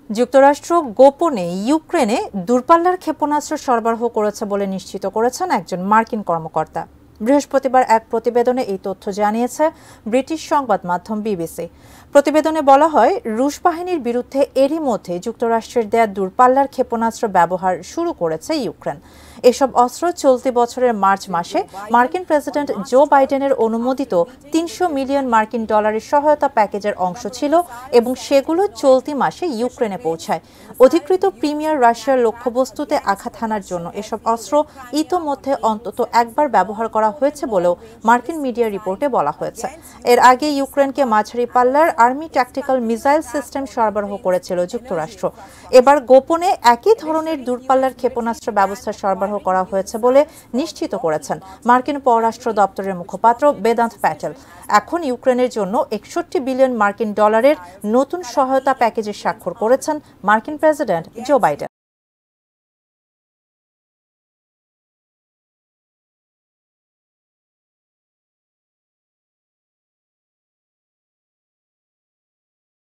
যুক্তরাষ্ট্র গোপনে ইউক্রেনে দূরপাল্লার ক্ষেপণাস্ত্র সরবরাহ করেছে বলে নিশ্চিত করেছেন একজন মার্কিন কর্মকর্তা। বৃহস্পতিবার এক প্রতিবেদনে এই তথ্য জানিয়েছে ব্রিটিশ সংবাদ মাধ্যম বিবিসি। প্রতিবেদনে বলা হয়, রুশ বাহিনীর বিরুদ্ধে এরই মধ্যে যুক্তরাষ্ট্রের দেয়া দূরপাল্লার ক্ষেপণাস্ত্র ব্যবহার শুরু করেছে ইউক্রেন। এসব অস্ত্র চলতি বছরের মার্চ মাসে মার্কিন প্রেসিডেন্ট জো বাইডেনের অনুমোদিত ৩০০ মিলিয়ন মার্কিন ডলারের সহায়তা প্যাকেজের অংশ ছিল এবং সেগুলো চলতি মাসে ইউক্রেনে পৌঁছায়। অধিকৃত প্রিমিয়ার রাশিয়ার লক্ষ্যবস্তুতে আঘাত হানার জন্য এসব অস্ত্র ইতোমধ্যে অন্তত একবার ব্যবহার করা হয়েছে বলেও মার্কিন মিডিয়া রিপোর্টে বলা হয়েছে। এর আগে ইউক্রেনকে মাঝারি পাল্লার আর্মি ট্যাকটিক্যাল মিসাইল সিস্টেম সরবরাহ করেছিল যুক্তরাষ্ট্র। এবার গোপনে একই ধরনের দূরপাল্লার ক্ষেপণাস্ত্র ব্যবস্থা সরবরাহ করা হয়েছে বলে নিশ্চিত করেছেন মার্কিন পররাষ্ট্র দপ্তরের মুখপাত্র বেদান্ত প্যাটেল। এখন ইউক্রেনের জন্য ৬১ বিলিয়ন মার্কিন ডলারের নতুন সহায়তা প্যাকেজে স্বাক্ষর করেছেন মার্কিন প্রেসিডেন্ট জো বাইডেন।